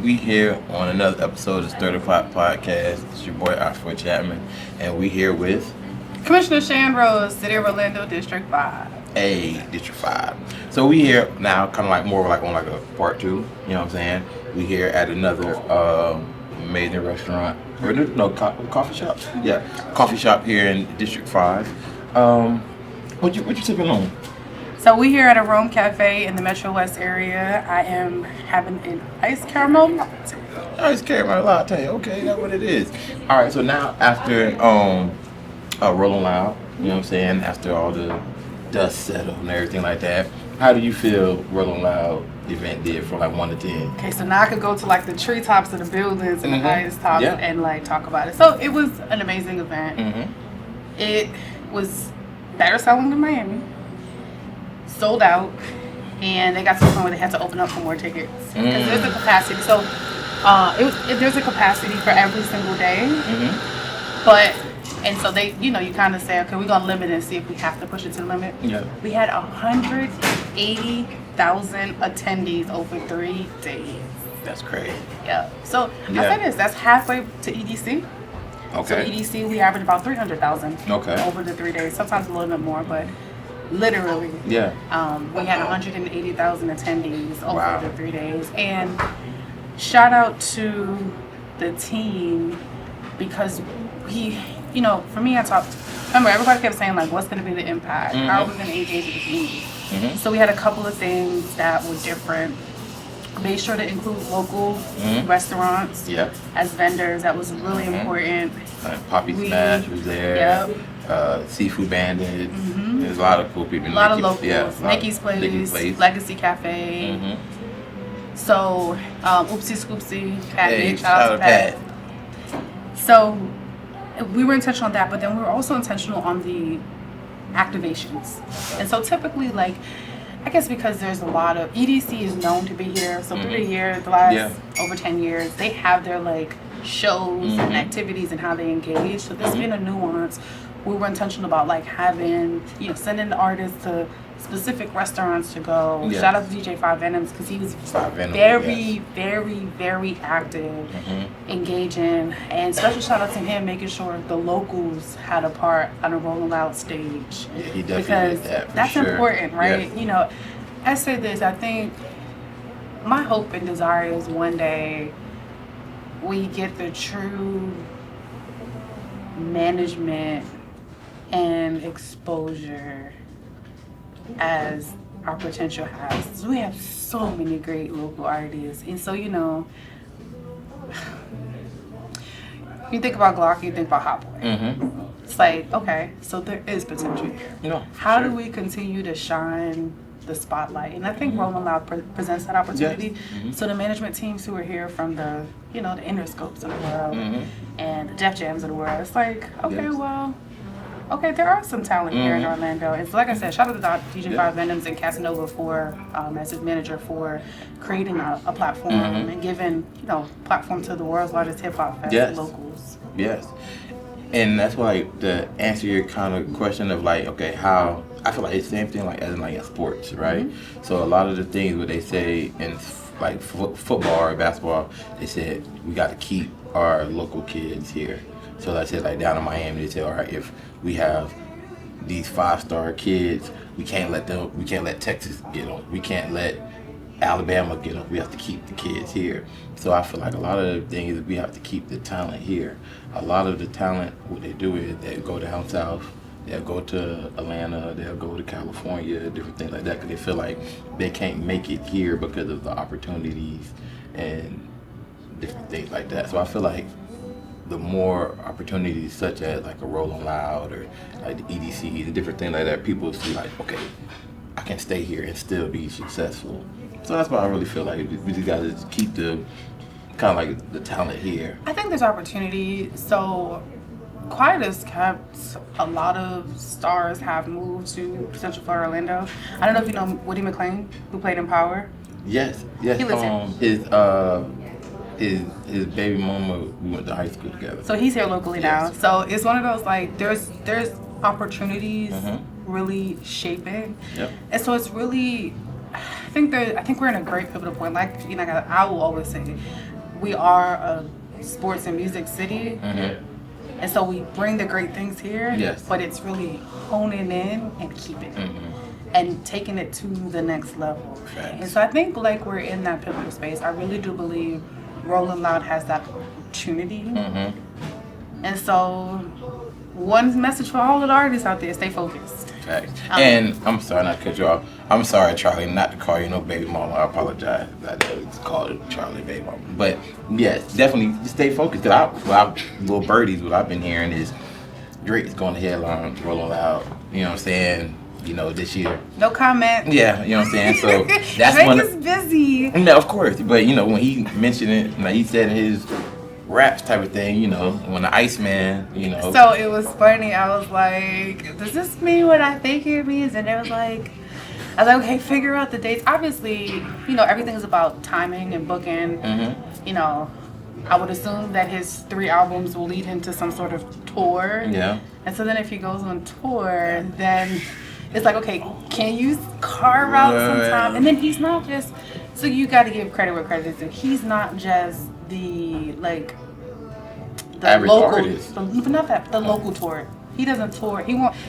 We here on another episode of Stir the Pot Podcast. It's your boy Oxford Chapman, and we here with Commissioner Shan Rose, City of Orlando, District 5. District 5. So we here now, kind of like more like on like a part two. You know what I'm saying? We here at another amazing restaurant or no coffee shop. Yeah, coffee shop here in District 5. What you sipping on? So we here at a Rome Cafe in the Metro West area. I am having an iced caramel latte. Iced caramel latte. Okay, that's what it is. All right. So now after Rolling Loud, you know what I'm saying? After all the dust settled and everything like that, how do you feel Rolling Loud event did from like 1 to 10? Okay, so now I could go to like the treetops of the buildings and the highest tops Yeah. and like talk about it. So it was an amazing event. Mm-hmm. It was better selling than Miami. Sold out, and they got to the point where they had to open up for more tickets because there's a capacity. So there's a capacity for every single day, but and so they, you kind of say, okay, we're gonna limit it and see if we have to push it to the limit. Yeah. We had 180,000 attendees over 3 days. That's crazy. Yeah. So Yeah. I say this, that's halfway to EDC. So Okay. EDC we average about 300,000 Okay. over the 3 days, sometimes a little bit more, but literally. Yeah. We had 180,000 attendees over Wow. the 3 days. And shout out to the team because for me, remember everybody kept saying like, what's going to be the impact? How are we going to engage with the community? So we had a couple of things that were different. Made sure to include local restaurants as vendors. That was really important. Poppy Smash was there. Yep. Seafood Bandit. There's a lot of cool people. A lot of locals. Yeah, Nikki's Place, Legacy Cafe. So, Oopsie Scoopsie, Pat, Hey, shout out to Pat. So, we were intentional on that, but then we were also intentional on the activations. And so typically, like, I guess because there's a lot of, EDC is known to be here. So through the last over 10 years, they have their like shows and activities and how they engage. So this being a nuance, we were intentional about like having, sending the artists to specific restaurants to go. Yeah. Shout out to DJ Five Venoms because he was very, very active, engaging, and special shout out to him making sure the locals had a part on a Rolling Loud stage. Yeah, he definitely because did that. For that's sure. important, right? Yeah. I say this. I think my hope and desire is one day we get the true management and exposure as our potential has. We have so many great local artists, and so you think about Glock, you think about Hot Boy. It's like, okay, so there is potential here. How do we continue to shine the spotlight? And I think Rolling Loud presents that opportunity. Yes. So the management teams who are here from the the Interscopes of the world and the Def Jams of the world, it's like, okay, okay, there are some talent here in Orlando. And so, like I said, shout out to DJ Five Venoms and Casanova for, as his manager, for creating a platform and giving, platform to the world's largest hip hop fest locals. Yes. And that's why to answer your kind of question of like, okay, how, I feel like it's the same thing like as in like in sports, right? So a lot of the things what they say in like football or basketball, they said we got to keep our local kids here. So like I said, like down in Miami, they say, all right, if we have these 5-star kids, we can't let Texas get them. We can't let Alabama get them. We have to keep the kids here. So I feel like a lot of the things is we have to keep the talent here. A lot of the talent, what they do is they go down south, they'll go to Atlanta, they'll go to California, different things like that, because they feel like they can't make it here because of the opportunities and different things like that. So I feel like the more opportunities such as like a Rolling Loud or like the EDC, the different things like that, people see like, okay, I can stay here and still be successful. So that's why I really feel like we just gotta keep the kind of like the talent here. I think there's opportunity. So quiet as kept, a lot of stars have moved to Central Florida, Orlando. I don't know if you know Woody McClain, who played in Power. Yes. He lives here. His baby mama, we went to high school together. So he's here locally now. So it's one of those like there's opportunities really shaping. Yep. And so it's really I think we're in a great pivotal point. Like I will always say, we are a sports and music city. And so we bring the great things here, Yes. but it's really honing in and keeping it and taking it to the next level. Right. And so I think like we're in that pivotal space. I really do believe Rolling Loud has that opportunity. And so one message for all of the artists out there, stay focused. Okay. And I'm sorry not to cut you off. I'm sorry, Charlie, not to call you no baby mama. I apologize. I just called it Charlie baby mama. But yes, definitely stay focused. Little birdies, what I've been hearing is Drake is going to headline Rolling Loud. You know what I'm saying? You know, this year. No comment. Yeah, you know what I'm saying? So that's Drake one. is busy. No, of course. But you know, when he mentioned it, like he said in his raps type of thing, you know, when the Iceman, you know. So it was funny. I was like, does this mean what I think it means? And it was like, I was like, okay, figure out the dates. Obviously, you know, everything is about timing and booking. You know, I would assume that his 3 albums will lead him to some sort of tour. Yeah. And so then if he goes on tour, then it's like, okay, can you carve out some time? And then he's not just, so you got to give credit where credit is due. He's not just the, like, the Average local, artist. but not that, the local tour. He doesn't tour.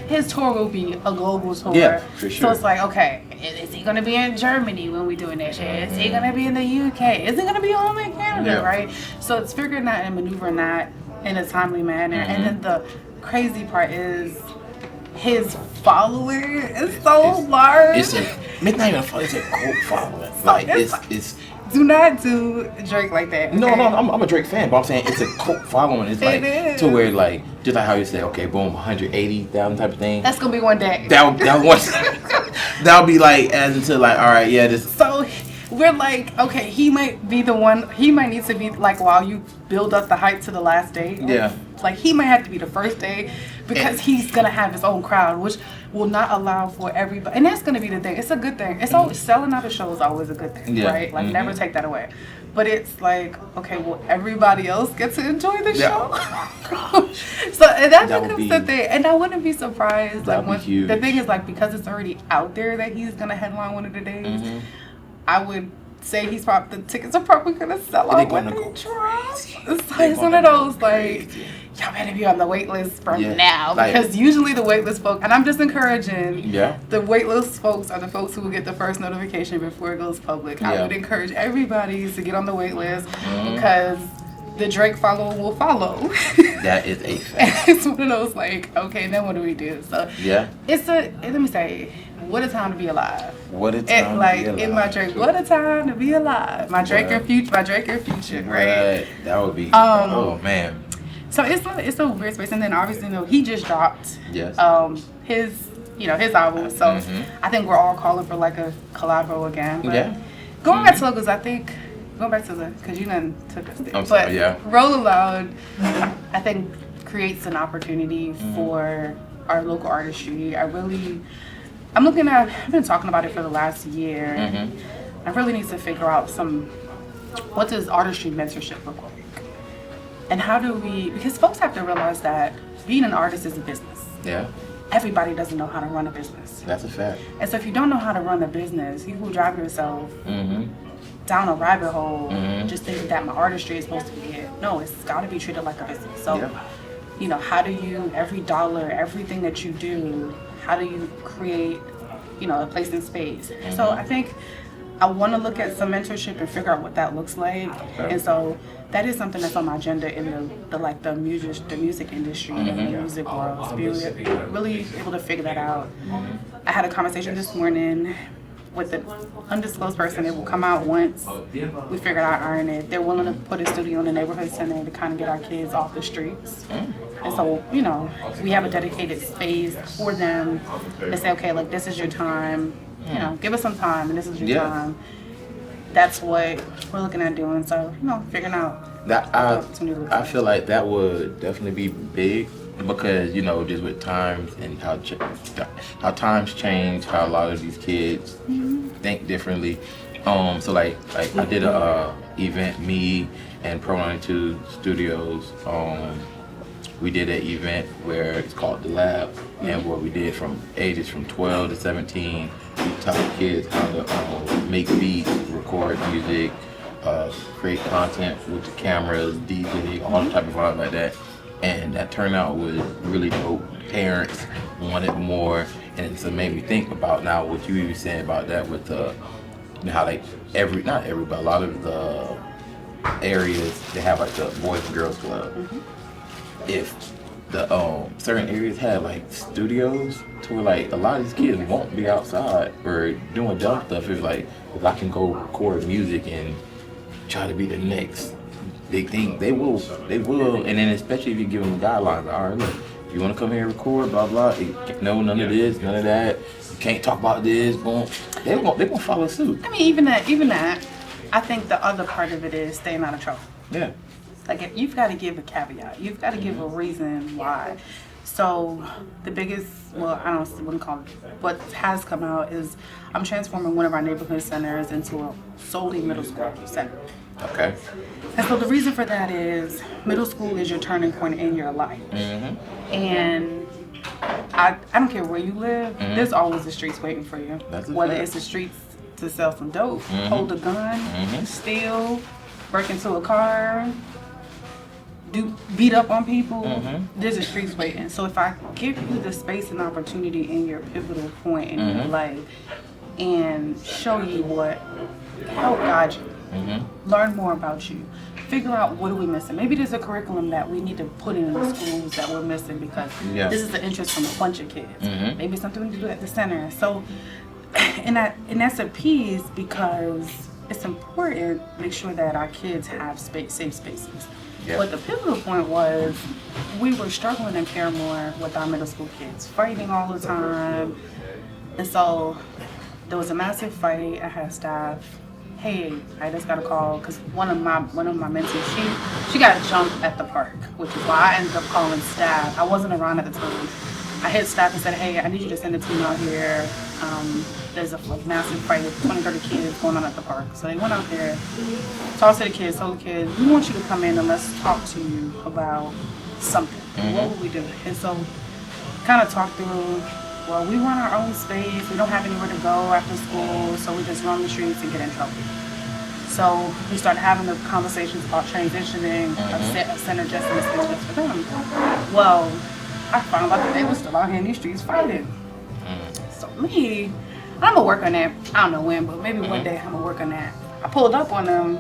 His tour will be a global tour. Yeah, for sure. So it's like, okay, is he gonna be in Germany when we doing that shit? Is he gonna be in the UK? Is he gonna be home in Canada? Yeah. Right. So it's figuring that and maneuvering that in a timely manner. And then the crazy part is his follower is so large. It's not even a follower, it's a cult following. So Like it's it's do not do Drake like that. no, okay? I'm a Drake fan, but I'm saying it's a cult following. It's like is. to where like just like how you say, okay, boom, 180,000 type of thing. That's gonna be one day. That'll be like as into like, all right, yeah, this. So we're like, okay, he might be the one. He might need to be like, while you build up the hype to the last day. Yeah. Like he might have to be the first day because he's gonna have his own crowd, which will not allow for everybody. And that's gonna be the thing. It's a good thing. It's always selling out a show is always a good thing, Yeah. right? Like never take that away. But it's like, okay, will everybody else get to enjoy the show? So and that becomes the thing. And I wouldn't be surprised. Like That'd be huge. the thing is like because it's already out there that he's gonna headline one of the days. I would say the tickets are probably gonna sell out when they drop. It's one of those like, y'all better be on the wait list from now because usually the wait list folks, and I'm just encouraging. The wait list folks are the folks who will get the first notification before it goes public. I would encourage everybody to get on the wait list because the Drake follower will follow. That is a fact. It's one of those like, okay, then what do we do? So it's let me say, what a time to be alive. What a time like to be alive. in my Drake, what a time to be alive. My Drake and future, right? That would be. Oh man. So it's a weird space, and then obviously he just dropped Yes. his album. So I think we're all calling for like a collabo again. But going back to logos, I think going back to because you done took us there. I'm sorry, Rolling Loud, I think creates an opportunity for our local artistry. I've been talking about it for the last year. I really need to figure out what does artistry mentorship look like? And how do because folks have to realize that being an artist is a business. Yeah. Everybody doesn't know how to run a business. That's a fact. And so if you don't know how to run a business, you will drive yourself down a rabbit hole just thinking that my artistry is supposed to be it. No, it's got to be treated like a business. So, how do you, every dollar, everything that you do, how do you create, a place in space? So I think I want to look at some mentorship and figure out what that looks like. And so that is something that's on my agenda in the music industry and the music world. To be really able to figure that out. I had a conversation this morning with an undisclosed person. It will come out once we figure out iron it. They're willing to put a studio in the neighborhood center to kind of get our kids off the streets. And so, we have a dedicated space for them to say, okay, like this is your time. Give us some time, and this is your time. That's what we're looking at doing. So, figuring out that. I feel like that would definitely be big because just with times and how times change, how a lot of these kids think differently. So like I did a event, me and Pro 92 Studios. We did an event where it's called The Lab, and what we did from ages from 12 to 17, we taught kids how to make beats, record music, create content with the cameras, DJing, all type of vibe like that. And that turnout was really dope. Parents wanted more, and so it made me think about now what you were saying about that with how like not every, but a lot of the areas they have like the Boys and Girls Club. If the certain areas had like studios to where like a lot of these kids won't be outside or doing dumb stuff, it's like if I can go record music and try to be the next big thing, they will, and then especially if you give them guidelines. All right, look, if you want to come here and record, blah blah, no, none of this, none of that. You can't talk about this. Boom, they gonna follow suit. I mean, even that, I think the other part of it is staying out of trouble. Yeah. Like you've got to give a caveat. You've got to give a reason why. So the biggest, well, I wouldn't call it, what has come out is I'm transforming one of our neighborhood centers into a solely middle school center. Okay. And so the reason for that is middle school is your turning point in your life. And I don't care where you live, there's always the streets waiting for you. Whether it's the streets to sell some dope, hold a gun, steal, break into a car, beat up on people, there's a streets waiting. So if I give you the space and opportunity in your pivotal point in your life and show you help guide you, learn more about you, figure out what are we missing. Maybe there's a curriculum that we need to put in the schools that we're missing because this is the interest from a bunch of kids. Maybe something we need to do at the center. So, and that's a piece because it's important to make sure that our kids have safe spaces. But the pivotal point was we were struggling in Paramore with our middle school kids, fighting all the time. And so there was a massive fight. I had staff, hey, I just got a call because one of my mentees, she got jumped at the park, which is why I ended up calling staff. I wasn't around at the time. I hit staff and said, hey, I need you to send a team out here. There's a massive fight with 20, 30 kids going on at the park. So they went out there, talked to the kids, told the kids, we want you to come in and let's talk to you about something. What would we do? And so kind of talked through, well, we run our own space. We don't have anywhere to go after school, so we just roam the streets and get in trouble. So we started having the conversations about transitioning a center just in the space just for them. Well, I found out that they were still out here in these streets fighting. So I'm gonna work on that. I don't know when, but maybe one day I'm gonna work on that. I pulled up on them,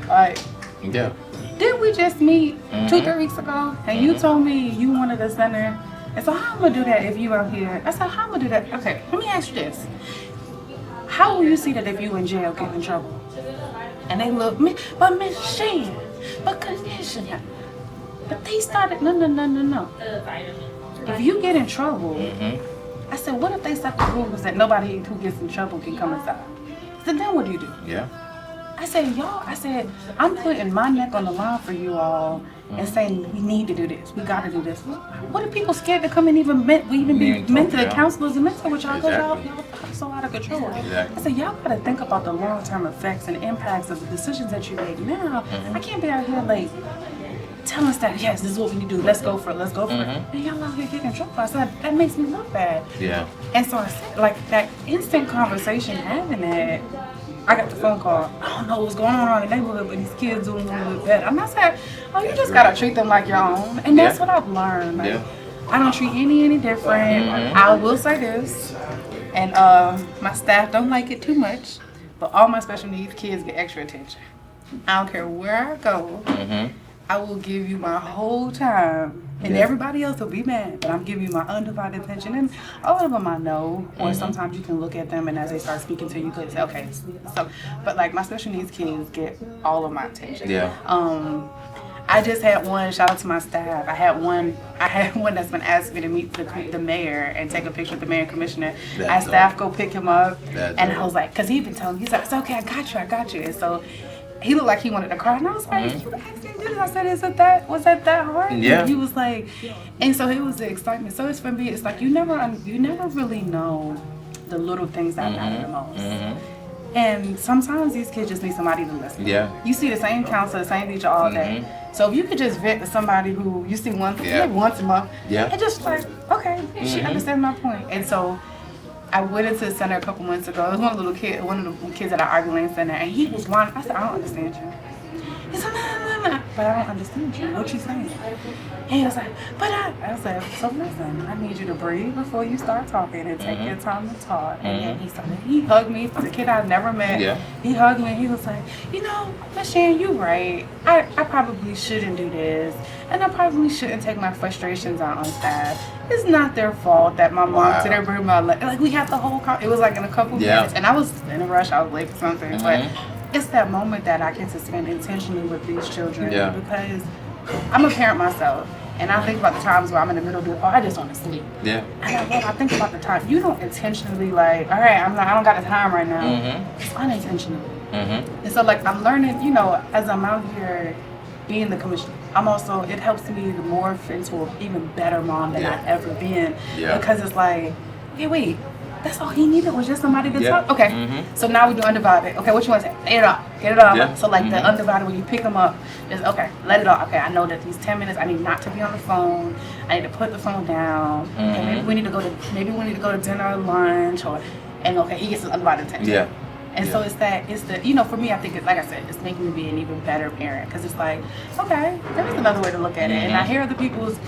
like, didn't we just meet 2-3 weeks ago? And you told me you wanted a center. And so how I'm gonna do that if you out here? I said, how I'm gonna do that? Okay, let me ask you this. How will you see that if you in jail get in trouble? And they look, but Miss Shana, but Commissioner. But they started, no. If you get in trouble, I said, what if they set the rules that nobody who gets in trouble can come inside? I said, then what do you do? I said, I'm putting my neck on the line for you all and saying we need to do this. We got to do this. What are people scared to come and even be mental counselors and mental with y'all because y'all so out of control? I said, y'all got to think about the long-term effects and impacts of the decisions that you make now. I can't be out here like telling us that, yes, this is what we need to do. Let's go for it. And y'all out here getting in trouble. I said, that makes me look bad. And so I said, like, that instant conversation having that, I got the phone call. I don't know what's going on in the neighborhood, but these kids doing a little bit better. And I said, oh, you just got to treat them like your own. And that's what I've learned. Like, I don't treat any different. I will say this, and my staff don't like it too much, but all my special needs kids get extra attention. I don't care where I go. I will give you my whole time, and everybody else will be mad, but I'm giving you my undivided attention. And all of them I know, or sometimes you can look at them, and as they start speaking to you, you could say, okay. So, but like my special needs kids get all of my attention. I just had one. Shout out to my staff. I had one that's been asking me to meet the mayor and take a picture with the mayor and commissioner. I had staff go pick him up, and I was like, because he'd been telling me, he's like, it's okay, I got you. And so he looked like he wanted to cry, and I was like, you asked me to do this. I said, was that hard? And he was like, and so it was the excitement. So it's for me, it's like you never really know the little things that matter the most. And sometimes these kids just need somebody to listen. You see the same counselor, the same teacher all day. So if you could just vent to somebody who you see once a month, and just like, okay, she understands my point. And so I went into the center a couple months ago. It was one of the kids at our Ivy Lane Center, and he was whining. I said, I don't understand you. He said, nah. But I don't understand you. What you saying? And he was like, I said, so listen, I need you to breathe before you start talking and take your time to talk. And then he hugged me, for the kid I've never met. Yeah. He hugged me and he was like, Miss Shan, you right. I probably shouldn't do this. And I probably shouldn't take my frustrations out on staff. It's not their fault that my mom didn't bring my like we had the whole it was like in a couple minutes, and I was in a rush, I was late for something, but it's that moment that I get to spend intentionally with these children because I'm a parent myself, and I think about the times where I'm in the middle of it, I just want to sleep. Yeah. And I think about the time you don't intentionally like, all right, I don't got the time right now. It's unintentional. And so like I'm learning, as I'm out here being the commissioner, I'm also, it helps me to morph into an even better mom than I've ever been. Yeah. Because it's like, hey, wait, that's all he needed was just somebody to talk. Okay, so now we do undivided. Okay, what you want to say? Get it off. Get it off. Yeah. So like the undivided, when you pick them up, is okay, let it off. Okay, I know that these 10 minutes, I need not to be on the phone. I need to put the phone down. Okay, maybe we need to go to dinner or lunch, and okay, he gets his undivided attention. Yeah. And so it's the, for me, I think, like I said, it's making me be an even better parent. Because it's like, okay, there is another way to look at it. And I hear other people's,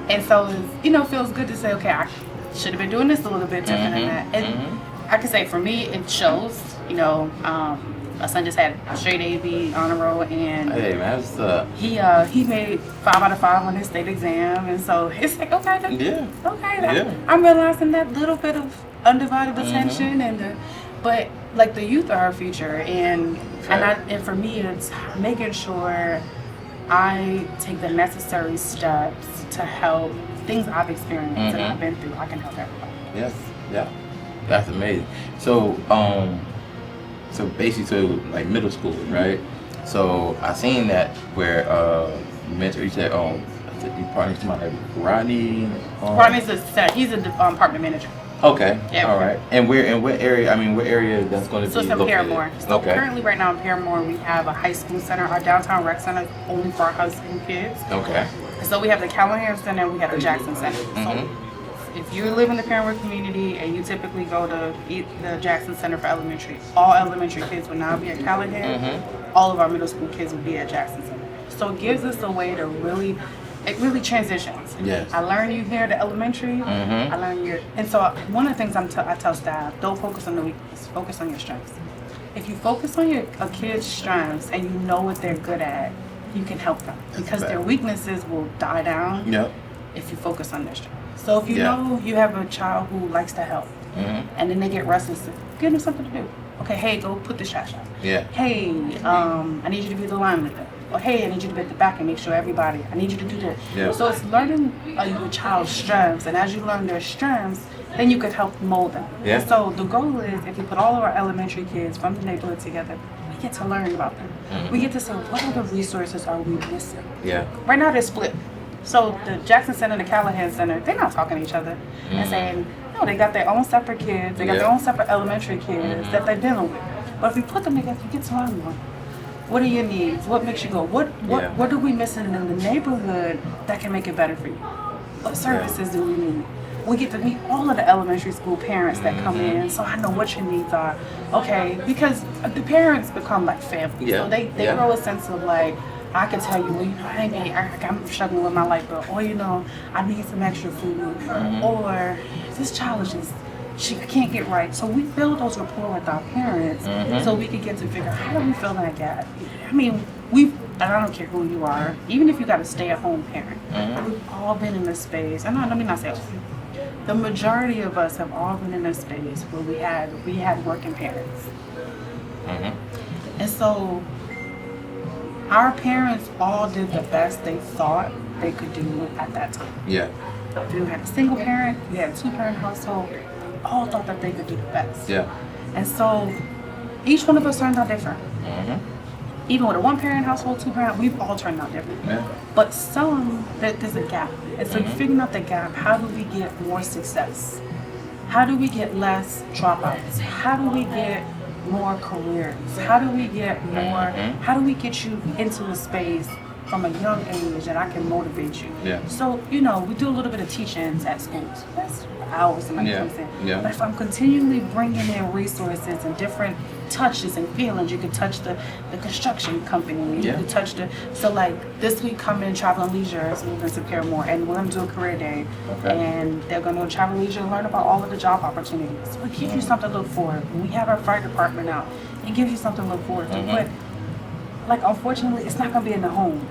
and so it's, feels good to say, okay, I should have been doing this a little bit different than that. And I can say for me, it shows, my son just had a straight A/B honor roll, and hey, man, what's up? He made 5 out of 5 on his state exam. And so it's like, okay, I'm realizing that little bit of undivided attention but like the youth are our future, and for me it's making sure I take the necessary steps to help things I've experienced and I've been through. I can help everybody. Yes, yeah, that's amazing. So basically, like middle school, right? So I seen that where you said you partnered somebody like Rodney. Rodney's he's a department manager. Okay. Yeah. All right. And what area? I mean, what area that's going to be? So it's in Paramore. So currently, right now in Paramore, we have a high school center. Our downtown rec center is only for our high school kids. Okay. So we have the Callahan Center and we have the Jackson Center. So if you live in the Paramore community and you typically go to the Jackson Center for elementary, all elementary kids will now be at Callahan. All of our middle school kids will be at Jackson Center. So it gives us a way to it really transitions. Yes. I learn you here at the elementary. I learn you. And so one of the things I tell staff, don't focus on the weakness, focus on your strengths. If you focus on a kid's strengths and you know what they're good at, you can help them. Because their weaknesses will die down if you focus on their strengths. So if you know you have a child who likes to help, and then they get restless, give them something to do. Okay, hey, go put the shot. Yeah. Hey, I need you to be the line leader. Or hey, I need you to be at the back and make sure I need you to do this. Yeah. So it's learning your child's strengths, and as you learn their strengths, then you can help mold them. Yeah. And so the goal is, if you put all of our elementary kids from the neighborhood together, we get to learn about them. We get to say, what other resources are we missing? Yeah. Right now they're split. So the Jackson Center and the Callahan Center, they're not talking to each other and saying, no, they got their own separate kids, they got their own separate elementary kids that they're dealing with. But if we put them together, you get to learn more. What are your needs? What makes you go? What are we missing in the neighborhood that can make it better for you? What services do we need? We get to meet all of the elementary school parents that come in, so I know what your needs are. Okay, because the parents become like family, so they grow a sense of like, I can tell you, well, I'm struggling with my light bill, or I need some extra food, or this child is just, she can't get right. So we build those rapport with our parents so we can get to figure out, how do we fill that gap? I mean, and I don't care who you are, even if you got a stay-at-home parent, we've all been in this space. And let me not say all. The majority of us have all been in a space where we had working parents. And so our parents all did the best they thought they could do at that time. Yeah. If you had a single parent, you had a 2-parent household, all thought that they could do the best. Yeah. And so each one of us turned out different. Even with a 1-parent household, 2-parent, we've all turned out different. Yeah. But there's a gap. And so figuring out the gap, how do we get more success? How do we get less dropouts? How do we get more careers? How do we get more, how do we get you into a space from a young age that I can motivate you? Yeah. So, we do a little bit of teach-ins at schools. That's hours somebody comes in. Yeah. But if I'm continually bringing in resources and different touches and feelings, you could touch the construction company, you could touch so like this week coming Travel and Leisure is moving to Paramore, and we're going to do a career day, and they're going to travel and leisure and learn about all of the job opportunities. So it gives you something to look forward to. When we have our fire department out, it gives you something to look forward to. But like, unfortunately, it's not going to be in the home.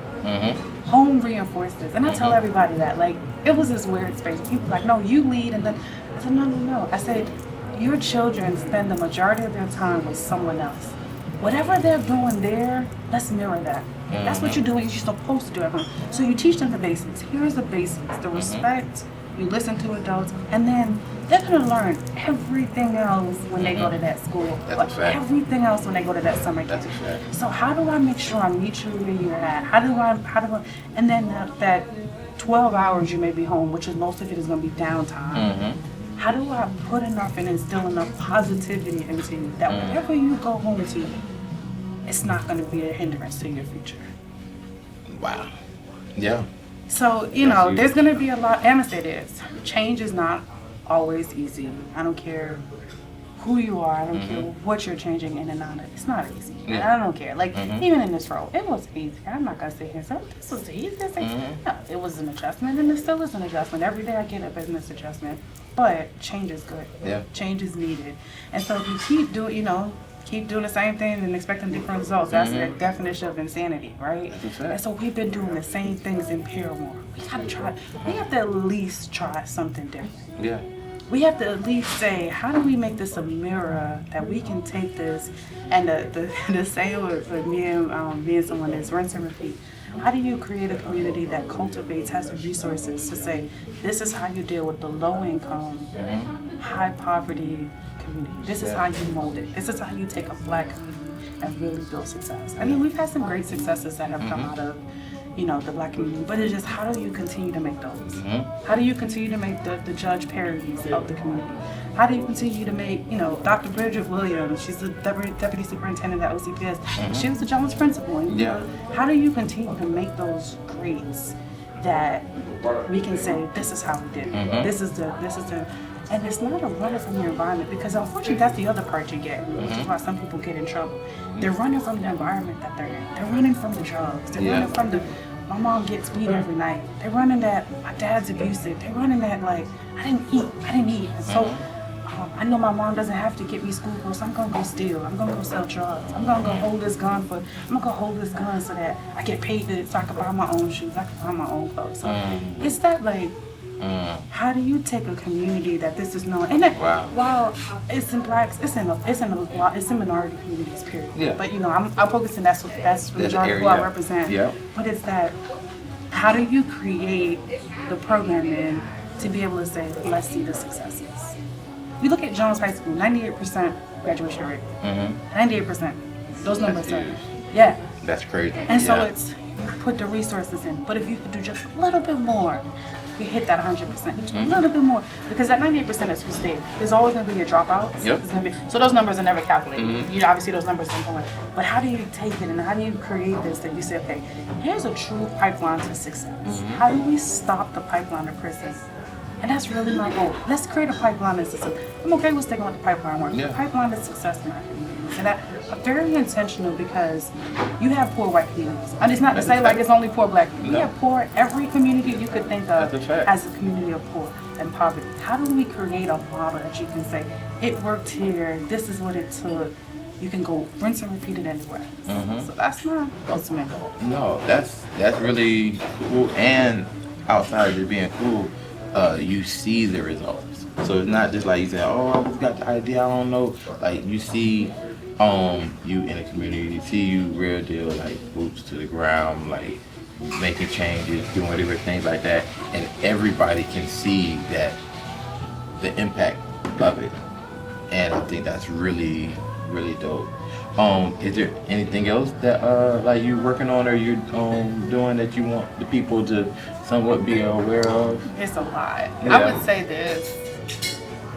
Home reinforces, and I tell everybody that, like, it was this weird space. People like, no, you lead, and then I said, no. I said, your children spend the majority of their time with someone else. Whatever they're doing there, let's mirror that. That's what you're doing. You're supposed to do at home. So you teach them the basics. Here's the basics: the respect. You listen to adults, and then they're gonna learn everything else when they go to that school. That's a fact. Everything else when they go to that summer camp. That's a fact. So how do I make sure I meet you where you're at? How do I, and then that 12 hours you may be home, which is most of it is gonna be downtime. How do I put enough and instill enough positivity into you that whenever you go home to, it's not gonna be a hindrance to your future? Wow. Yeah. So, you know, there's going to be a lot, and I say this, change is not always easy. I don't care who you are, I don't care what you're changing in and out of. It's not easy. I don't care. Like, even in this role, it was easy. I'm not going to sit here and say, this was the easiest thing. No, it was an adjustment, and it still is an adjustment. Every day I get a business adjustment, but change is good. Yeah. Change is needed. And so if you keep doing, keep doing the same thing and expecting different results. That's the definition of insanity, right? And so we've been doing the same things in Paramore. We gotta try. We have to at least try something different. Yeah. We have to at least say, how do we make this a mirror that we can take this, and the saying with me and being someone that's rinse and repeat. How do you create a community that cultivates, has the resources to say, this is how you deal with the low income, high poverty community. This is how you mold it. This is how you take a black community and really build success. I mean, we've had some great successes that have come out of, the black community, but it's just, how do you continue to make those? How do you continue to make the Judge Perrys of the community? How do you continue to make, Dr. Bridget Williams, she's the deputy superintendent at OCPS, she was the Jones principal. And, how do you continue to make those greats that we can say, this is how we did it. This is the, and it's not a running from your environment, because unfortunately that's the other part you get, which is why some people get in trouble. They're running from the environment that they're in. They're running from the drugs. They're running from my mom gets beat every night. They're running that, my dad's abusive. They're running that, like, I didn't eat. And so I know my mom doesn't have to get me school food, so I'm gonna go steal. I'm gonna go sell drugs. I'm gonna go hold this gun so that I get paid so I can buy my own shoes. I can buy my own clothes. So it's that, like, how do you take a community that this is known, and that while it's in blacks, it's in minority communities, period. Yeah. But I'm focusing that's the majority of who I represent. Yeah. But it's that, how do you create the programming to be able to say, let's see the successes? We look at Jones High School, 98% graduation rate. 98%. Those numbers are, That's crazy. And so it's, you put the resources in, but if you could do just a little bit more, we hit that 100%, a little bit more, because that 98% is who stayed. There's always going to be a dropout. So those numbers are never calculated. Obviously those numbers are going. But how do you take it and how do you create this that you say, okay, here's a true pipeline to success. How do we stop the pipeline to prison? And that's really my goal. Let's create a pipeline to success. I'm okay with sticking with the pipeline work. The pipeline to success in our communities. And I'm very intentional, because you have poor white communities. And it's not to say like it's only poor black people. We have poor, every community you could think of as a community of poor and poverty. How do we create a model that you can say, it worked here, this is what it took. You can go rinse and repeat it anywhere. So that's my ultimate goal. No, that's really cool. And outside of it being cool, you see the results. So it's not just like you say, oh, I just got the idea, I don't know. Like, you see you in the community, you see you real deal, like boots to the ground, like making changes, doing whatever things like that, and everybody can see that the impact of it. And I think that's really, really dope. Is there anything else that like you working on or you doing that you want the people to somewhat be aware of? It's a lot. I would say this.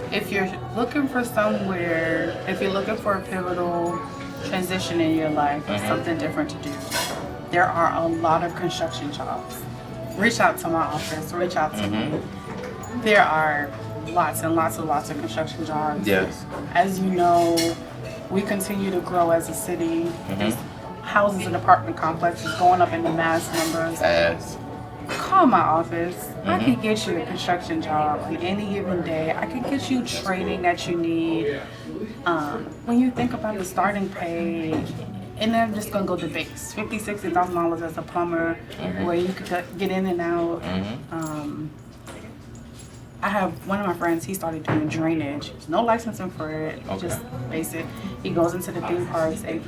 If you're looking for somewhere, if you're looking for a pivotal transition in your life, or something different to do, there are a lot of construction jobs. Reach out to my office, reach out to me. There are lots and lots and lots of construction jobs. Yes. As you know, we continue to grow as a city. There's houses and apartment complexes going up in the mass numbers. As Call my office. I can get you a construction job on any given day. I can get you training that you need. When you think about the starting pay, and then I'm just gonna go the base, $50,000-$60,000 as a plumber, where you could get in and out. I have one of my friends. He started doing drainage. There's no licensing for it. Just basic. He goes into the theme parks and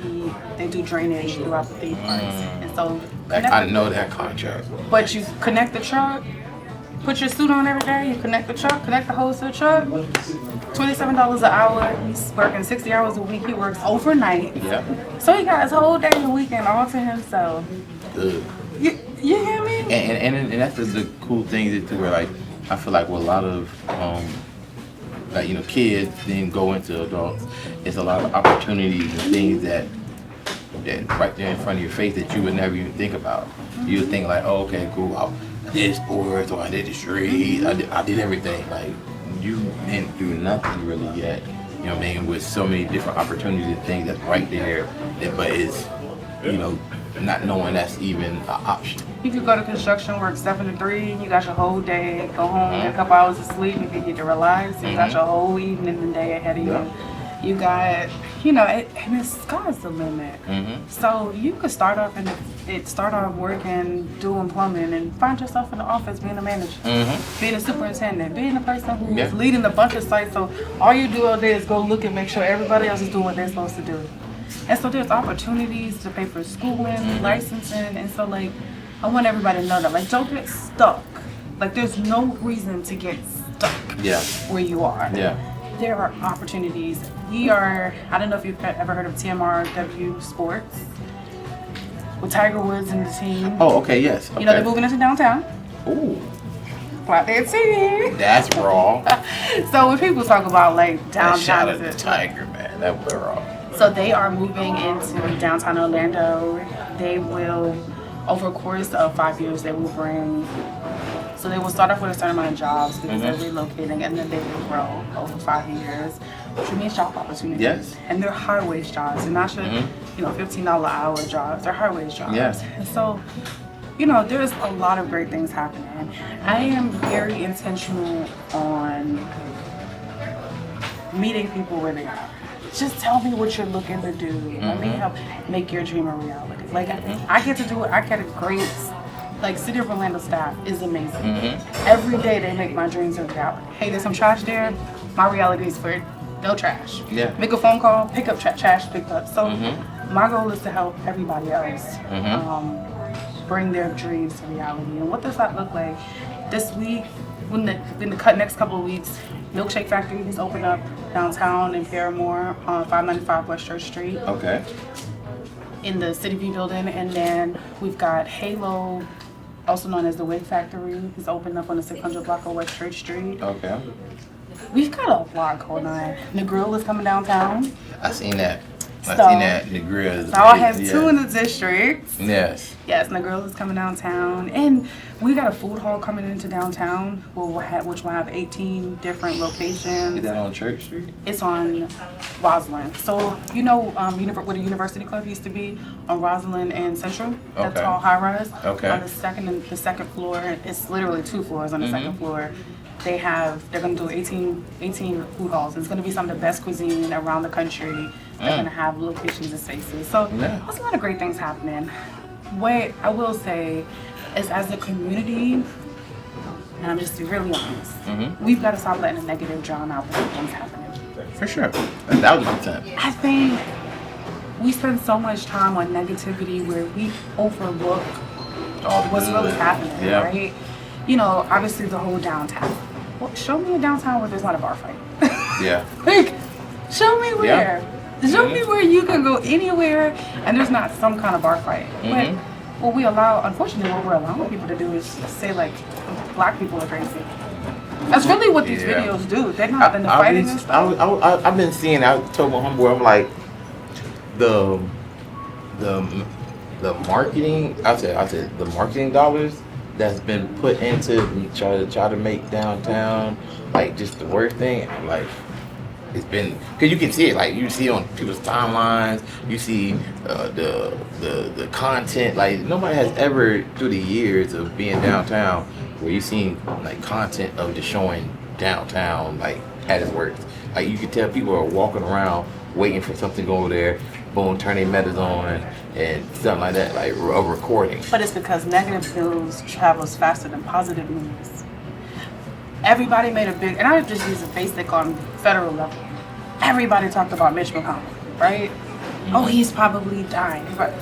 they do drainage throughout the theme parks. And so I know that contract. but you connect the truck, put your suit on every day. You connect the truck, connect the hose to the truck. $27 an hour. He's working 60 hours a week. He works overnight. Yeah. So he got his whole day and weekend all to himself. Good. You hear me? And that's the cool thing that where like I feel like with a lot of like kids then go into adults, it's a lot of opportunities and things that right there in front of your face that you would never even think about. You would think like, oh, okay, cool, I did sports or I did the street, I did everything. Like you didn't do nothing really yet. You know what I mean? With so many different opportunities and things that's right there, but it's not knowing that's even an option. You could go to construction, work 7 to 3, you got your whole day, go home, get a couple hours of sleep, you can get to relax, you got your whole evening and day ahead of you. You got, and the sky's the limit. So you could start off working, doing plumbing, and find yourself in the office being a manager, being a superintendent, being a person who's leading a bunch of sites. So all you do all day is go look and make sure everybody else is doing what they're supposed to do. And so there's opportunities to pay for schooling, licensing, and so like I want everybody to know that like don't get stuck. Like there's no reason to get stuck where you are. Yeah. There are opportunities. I don't know if you've ever heard of TMRW Sports with Tiger Woods and the team. Oh, okay, yes. Okay. They're moving into downtown. Ooh. Out there too. That's raw. So when people talk about like downtown, Shout out to Tiger, man. That was raw. So they are moving into downtown Orlando. They will, over a course of 5 years, they will start off with a certain amount of jobs because they're relocating, and then they will grow over 5 years, which means job opportunities. Yes. And they're high wage jobs. They're not just, $15 an hour jobs. They're high wage jobs. Yes. And so, there's a lot of great things happening. I am very intentional on meeting people where they are. Just tell me what you're looking to do. Let me help make your dream a reality. Like I get to do it. I get a great, City of Orlando staff is amazing. Every day they make my dreams a reality. Hey, there's some trash there. My reality is for no trash. Yeah. Make a phone call, pick up trash picked up. So my goal is to help everybody else bring their dreams to reality. And what does that look like? This week, in the next couple of weeks, Milkshake Factory has opened up downtown in Paramore on 595 West Church Street. Okay. In the City View building. And then we've got Halo, also known as the Wig Factory, is opened up on the 600 block of West Church Street. Okay. We've got a lot going on. The Grill is coming downtown. I seen that. So The grill. So I have two in the district. Yes. Yes, and the Grill is coming downtown. And we got a food hall coming into downtown, which will have 18 different locations. Is that on Church Street? It's on Roslyn. So, where the University Club used to be on Roslyn and Central, that tall high rise. Okay. On the second floor, it's literally 2 floors on the second floor. They're going to do 18 food halls. It's going to be some of the best cuisine around the country. They're going to have locations and spaces. So there's a lot of great things happening. What I will say is, as a community, and I'm just really honest, we've got to stop letting the negative drown out the good things happening. For sure. 1,000%. I think we spend so much time on negativity where we overlook what's really happening, right? Obviously the whole downtown. Well, show me a downtown where there's not a bar fight. Yeah. Show me where. Show me where you can go anywhere and there's not some kind of bar fight. But unfortunately, what we're allowing people to do is say like black people are crazy. That's really what these videos do. They're not in the fighting and stuff. I've been seeing. I told my homeboy, I'm like, the marketing. I said the marketing dollars that's been put into try to make downtown like just the worst thing. Like it's been because you can see it. Like you see on people's timelines, you see the content. Like nobody has ever through the years of being downtown where you seen like content of just showing downtown like at its worst. Like you can tell people are walking around waiting for something to go over there, boom, turn their metas on and something like that, like a recording. But it's because negative news travels faster than positive news. Everybody made a big, and I just use a basic on federal level. Everybody talked about Mitch McConnell, right? Oh, he's probably dying. But,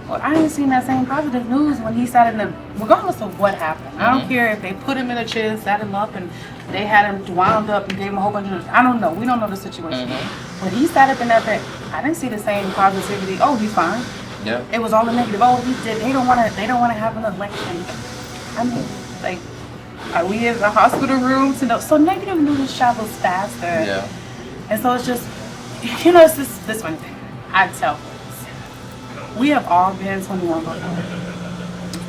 well, I ain't seen that same positive news when he sat in the, regardless of what happened. I don't care if they put him in a chair, sat him up, and they had him wound up and gave him a whole bunch of, I don't know. We don't know the situation. When he sat up in that bed, I didn't see the same positivity. Oh, he's fine. Yeah. It was all the negative. Oh, he did. They don't want to have an election. I mean, like, are we in the hospital room to know? So negative news travels faster. Yeah. And so it's just, you know, it's this one thing. I tell folks, we have all been 21 before.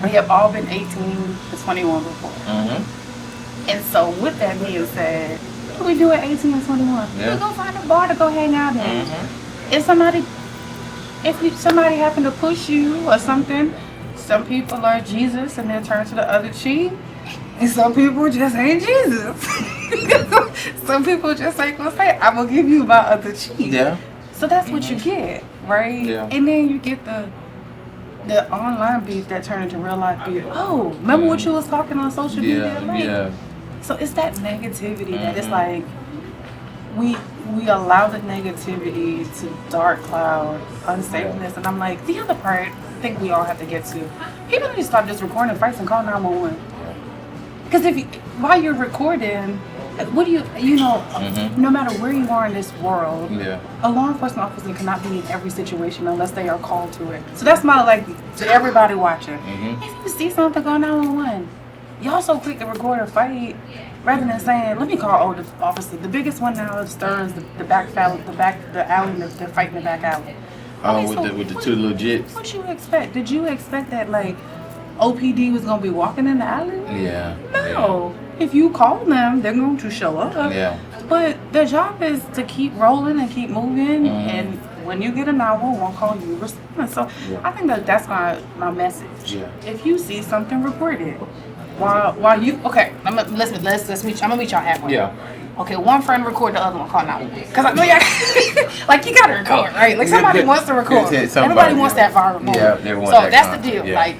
We have all been 18 to 21 before. And so with that being said, what do we do at 18 and 21? Yeah. We go find a bar to go hang out in. If somebody happen to push you or something, some people are Jesus and then turn to the other cheek. And some people just ain't Jesus. Some people just ain't gonna say, I'm gonna give you my other cheek. Yeah. So that's what you get, right? Yeah. And then you get the online beef that turned into real life beef. Oh, remember what you was talking on social media? Like, Yeah. so it's that negativity that it's like we allow the negativity to dark cloud unsafeness. And I'm like, the other part I think we all have to get to. People need to stop just recording fights and call 911. Because while you're recording, what do you know, no matter where you are in this world, a law enforcement officer cannot be in every situation unless they are called to it. So that's my, like, to everybody watching. If you see something, go 911. Y'all so quick to record a fight rather than saying, let me call the officer. The biggest one now is stirs the alley, the fight in the back alley. Okay, with the two legits. What you expect? Did you expect that, like, OPD was gonna be walking in the alley? Yeah. No. If you call them, they're going to show up. Yeah. But their job is to keep rolling and keep moving. And when you get a 911 call, you respond. So I think that's my message. Yeah. If you see something, report it. While you let's meet. I'm gonna meet y'all halfway. Yeah. Okay, one friend record, the other one call 911. Because I know y'all, like, you gotta record, right? Like, somebody wants to record. Everybody wants that viral moment. Yeah, they want so that that's content, the deal. yeah. Like,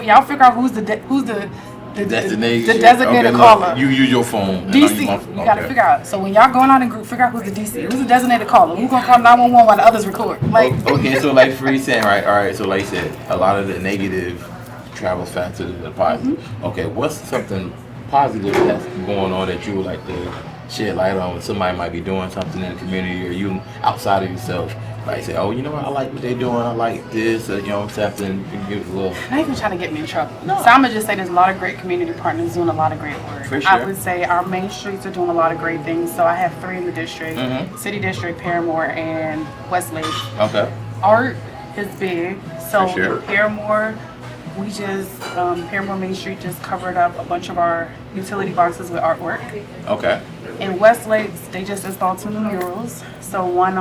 y'all figure out who's the designated okay, caller. You use your phone. DC. You gotta figure out. So when y'all going out in group, figure out who's the DC. Who's the designated caller? Who's gonna call 911 while the others record? Like. Okay, so like Free saying, right? All right. So like you said, a lot of the negative travels faster than the positive. Okay, what's something positive that's going on that you would like to shed light on when somebody might be doing something in the community or you outside of yourself? Like say, oh, you know what? I like what they're doing. I like this. You know, something. You can give it a little. Not even trying to get me in trouble. No. So I'm gonna just say there's a lot of great community partners doing a lot of great work. For sure. I would say our main streets are doing a lot of great things. So I have 3 in the district: City District, Paramore, and Westlake. Okay. Art is big. So For sure. Paramore, we just Paramore Main Street just covered up a bunch of our utility boxes with artwork. Okay. In Westlake, they just installed 2 new murals. So one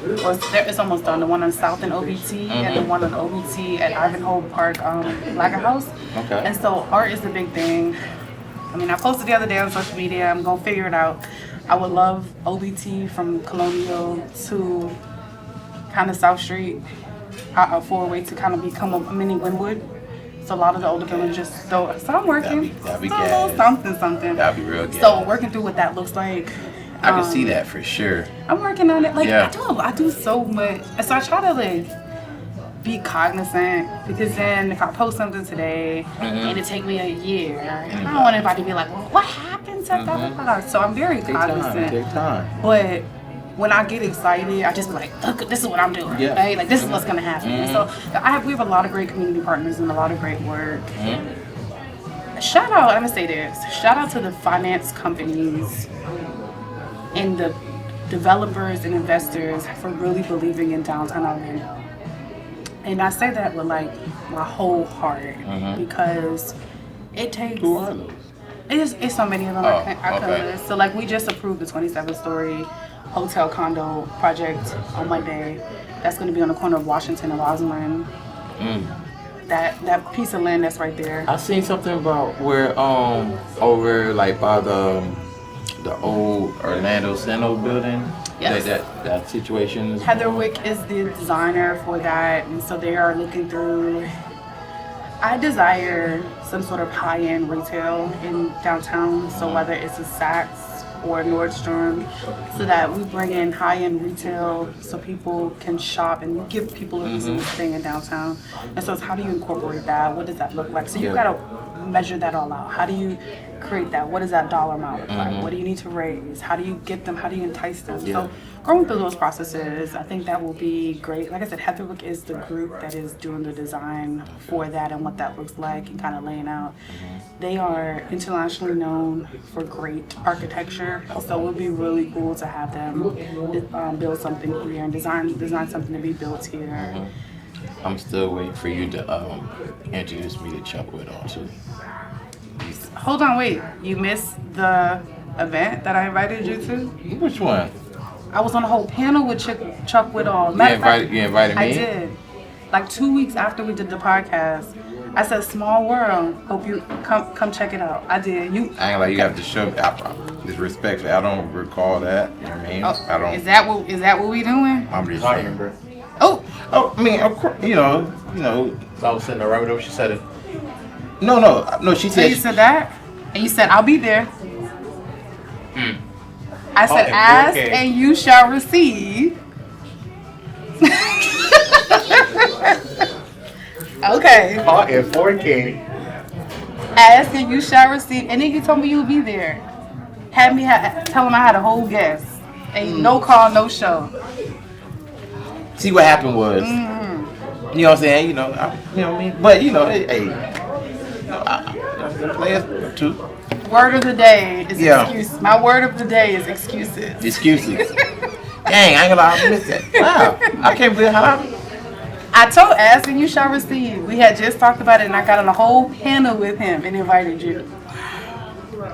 it's almost done. The one on South and OBT and the one on OBT at Ivanhoe Park, Lager House. Okay. And so art is the big thing. I mean, I posted the other day on social media. I'm gonna figure it out. I would love OBT from Colonial to kind of South Street for a way to kind of become a mini Wynwood. So a lot of the older villages. So I'm working. That'd be so gas. Something. That'd be real gas. So working through what that looks like. I can see that for sure. I'm working on it. Like Yeah. I do so much. So I try to like be cognizant because then if I post something today and it take me a year, I don't want anybody to be like, well, what happened to that? So I'm very cognizant. Take time. But when I get excited, I just be like, look, this is what I'm doing. Yeah. Right? Like this is what's gonna happen. So we have a lot of great community partners and a lot of great work. Shout out, I'm gonna say this. Shout out to the finance companies and the developers and investors for really believing in downtown Atlanta. And I say that with like my whole heart because It takes. Who are those? It's so many of them. Oh, I couldn't okay. list. So like we just approved the 27-story hotel condo project on Monday. That's going to be on the corner of Washington and Rosamond. That piece of land that's right there. I seen something about where over like by the old Orlando Center building. Yes. That situation is Heather Wick is the designer for that, and so they are looking through. I desire some sort of high-end retail in downtown, so whether it's a Saks or Nordstrom, so that we bring in high-end retail so people can shop and give people a reason to stay in downtown. And so it's how do you incorporate that? What does that look like? So you've got to measure that all out. How do you create that? What does that dollar amount look like? What do you need to raise? How do you get them? How do you entice them? So going through those processes, I think that will be great. Like I said, Heatherwick is the group that is doing the design for that and what that looks like and kind of laying out. They are internationally known for great architecture, so it would be really cool to have them build something here and design something to be built here. I'm still waiting for you to introduce me to Chuck Whitall too. Hold on, wait. You missed the event that I invited you to? Which one? I was on a whole panel with Chuck Whitall. You invited me? I did. Like 2 weeks after we did the podcast. I said, "Small world. Hope you come check it out." I did. I ain't like you have to show me. It's respectful. I don't recall that. You know what I mean? I don't. Is that what we doing? I'm just I saying. remember. Oh, I mean, of course, you know. So I was sitting around with her. She said it. No. She so said. you said that, and you said, "I'll be there." I said, in "Ask 4K. and you shall receive." Okay. Caught in 4K. Ask and you shall receive. And then you told me you would be there. Had me tell him I had a whole guest. And no call, no show. See what happened was. You know what I'm saying? You know what I mean? But I players too. Word of the day is Yeah. excuse. My word of the day is excuses. Excuses. Dang, I ain't gonna lie, I missed that. Wow, I can't believe how. I told Ask and you shall receive. We had just talked about it, and I got on a whole panel with him and invited you.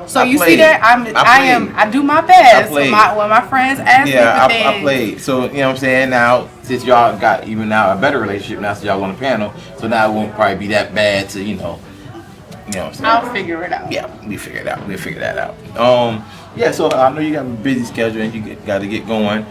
So you see that I do my best when my friends ask me for things. I played. So you know what I'm saying. Now since y'all got even now a better relationship now, since y'all on the panel, so now it won't probably be that bad to you know what I'm saying. I'll figure it out. Yeah, we figure it out. We'll figure that out. Yeah. So I know you got a busy schedule and you got to get going.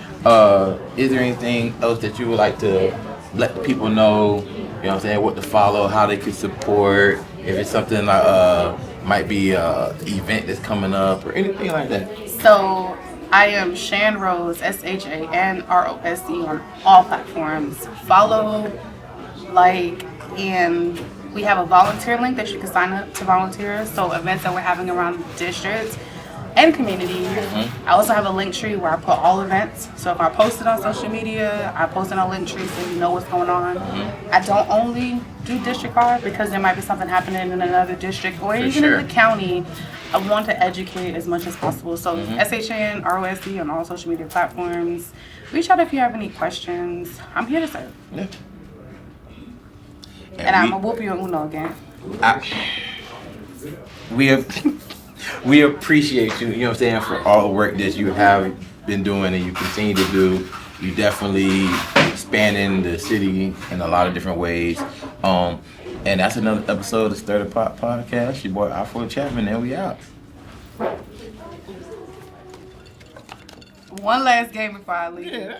Is there anything else that you would like to let the people know? You know what I'm saying? What to follow, how they can support, if it's something like might be a event that's coming up or anything like that. So I am Shan Rose, SHANROSE on all platforms. Follow, like, and we have a volunteer link that you can sign up to volunteer. So events that we're having around the district and community. I also have a link tree where I put all events. So if I post it on social media, I post it on link tree so you know what's going on. I don't only do District 5 because there might be something happening in another district or even in the county. I want to educate as much as possible. So SHANROSE on all social media platforms. Reach out if you have any questions. I'm here to serve. Yeah. And I'm going to whoop you on Uno again. We appreciate you, you know what I'm saying, for all the work that you have been doing and you continue to do. You definitely expanding the city in a lot of different ways. And that's another episode of the Stir the Pot Podcast. Your boy Afro Chapman, and we out. One last game before I leave. Yeah.